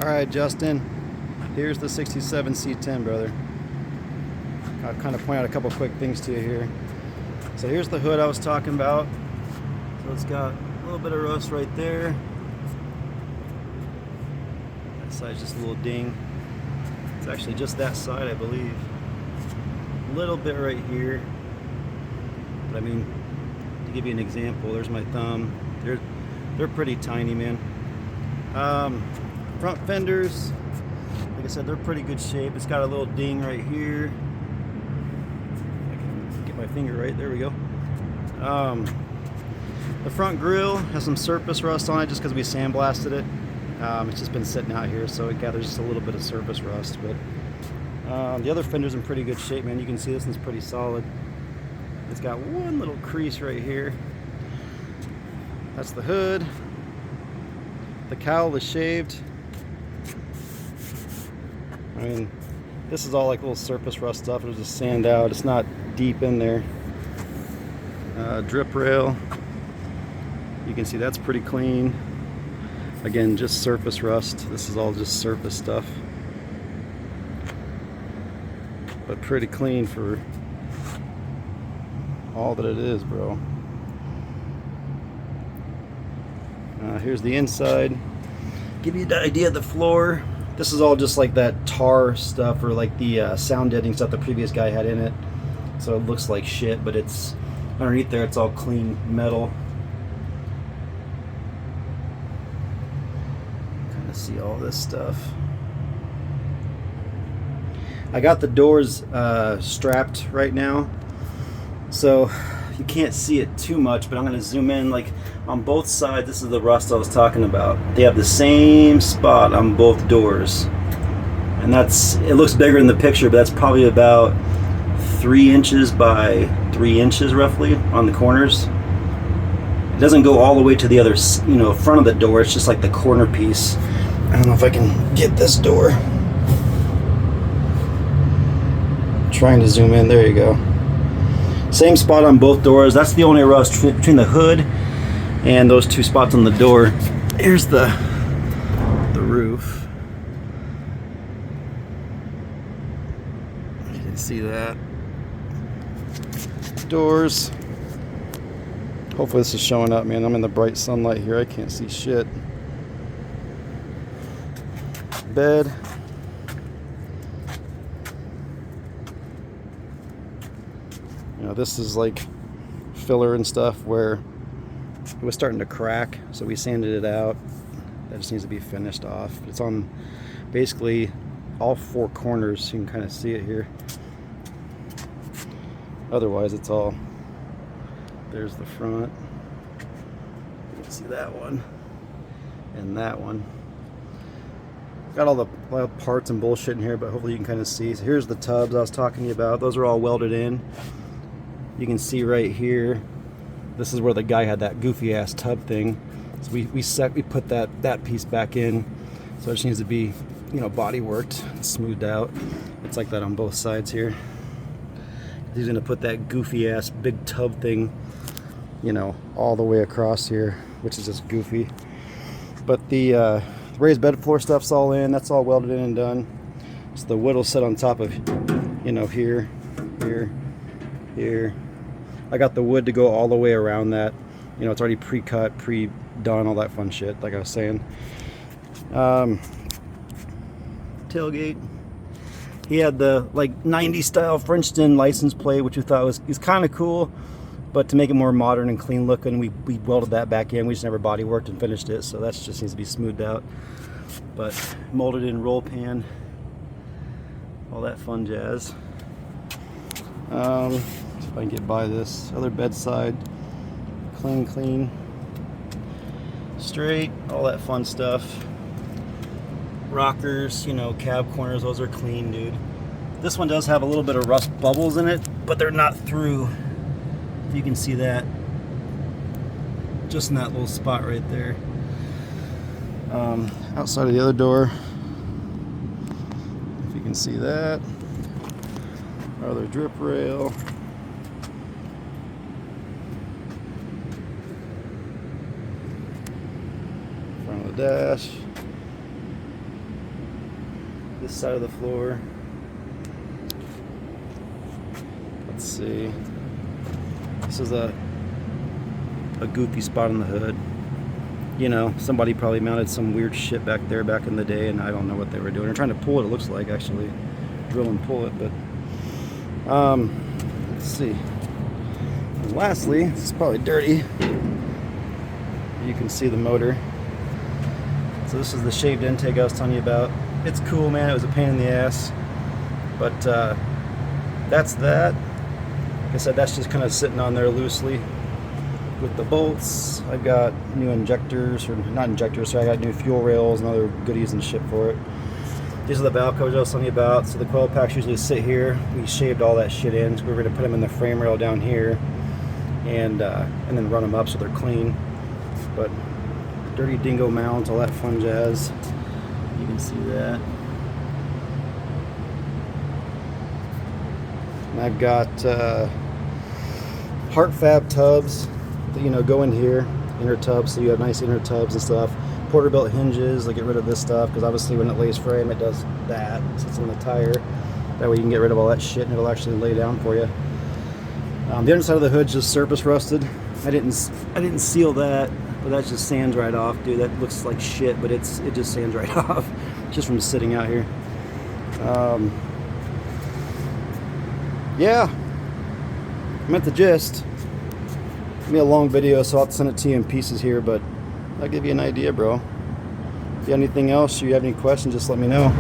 Alright, Justin, here's the 67 C10, brother. I'll kind of point out a couple quick things to you here. So here's the hood I was talking about. So it's got a little bit of rust right there. That side's just a little ding. It's actually just that side, I believe. A little bit right here. But I mean, to give you an example, there's my thumb. They're pretty tiny, man. Front fenders, like I said, they're pretty good shape. It's got a little ding right here. I can get my finger right, there we go. The front grille has some surface rust on it just because we sandblasted it. It's just been sitting out here, so it gathers just a little bit of surface rust. But the other fender's in pretty good shape, man. You can see this one's pretty solid. It's got one little crease right here. That's the hood. The cowl is shaved. I mean, this is all like little surface rust stuff. It'll just sand out. It's not deep in there. Drip rail. You can see that's pretty clean. Again, just surface rust. This is all just surface stuff. But pretty clean for all that it is, bro. Here's the inside. Give you the idea of the floor. This is all just like that tar stuff or like the sound deadening stuff the previous guy had in it. So it looks like shit, but it's underneath there, it's all clean metal. Kind of see all this stuff. I got the doors strapped right now, so you can't see it too much, but I'm going to zoom in. Like on both sides, this is the rust I was talking about. They have the same spot on both doors, and it looks bigger in the picture, but that's probably about 3 inches by 3 inches roughly on the corners. It doesn't go all the way to the other, front of the door. It's just like the corner piece. I don't know if I can get this door. I'm trying to zoom in. There you go. Same spot on both doors. That's the only rust between the hood and those two spots on the door. Here's the roof. You can see that. Doors. Hopefully this is showing up, man. I'm in the bright sunlight here. I can't see shit. Bed. This is like filler and stuff where it was starting to crack, so we sanded it out. That just needs to be finished off. It's on basically all 4 corners. You can kind of see it here. Otherwise, it's all, there's the front. You can see that one and that one. Got all the parts and bullshit in here, but hopefully you can kind of see. So here's the tubs I was talking to you about. Those are all welded in. You can see right here, this is where the guy had that goofy ass tub thing. So we put that piece back in. So it just needs to be, body worked, smoothed out. It's like that on both sides here. He's gonna put that goofy ass big tub thing, all the way across here, which is just goofy. But the raised bed floor stuff's all in. That's all welded in and done. So the wood will sit on top of, here, here. I got the wood to go all the way around that. It's already pre-cut, pre-done, all that fun shit, like I was saying. Tailgate. He had the 90s style Frenchton license plate, which we thought was kind of cool, but to make it more modern and clean looking, we welded that back in. We just never body worked and finished it, so that just needs to be smoothed out. But molded in roll pan, all that fun jazz. See if I can get by this. Other bedside, clean, straight, all that fun stuff. Rockers, cab corners, those are clean, dude. This one does have a little bit of rust bubbles in it, but they're not through. If you can see that, just in that little spot right there. Outside of the other door, if you can see that. Our other drip rail. Front of the dash. this side of the floor. Let's see. This is a goofy spot on the hood. You know, somebody probably mounted some weird shit back there back in the day, and I don't know what they were doing. They're trying to pull it, it looks like, actually. Drill and pull it, but let's see. And lastly, this is probably dirty. You can see the motor. So this is the shaved intake I was telling you about. It's cool, man. It was a pain in the ass, but that's that. Like I said, that's just kind of sitting on there loosely with the bolts. I've got new injectors, or not injectors, so I got new fuel rails and other goodies and shit for it. These are the valve covers I was telling you about. So the coil packs usually sit here. We shaved all that shit in, so we're going to put them in the frame rail down here, and then run them up so they're clean. But dirty dingo mounts, all that fun jazz. You can see that. And I've got heart fab tubs that, you know, go in here, inner tubs, so you have nice inner tubs and stuff. Porterbuilt hinges, I get rid of this stuff because obviously when it lays frame, it does that. It sits on the tire. That way you can get rid of all that shit and it'll actually lay down for you. The underside of the hood's just surface rusted. I didn't seal that, but that just sands right off, dude. That looks like shit, but it just sands right off just from sitting out here. Yeah, I'm at the gist. It's gonna be a long video, so I'll have to send it to you in pieces here, but I'll give you an idea, bro. If you have anything else, or you have any questions, just let me know.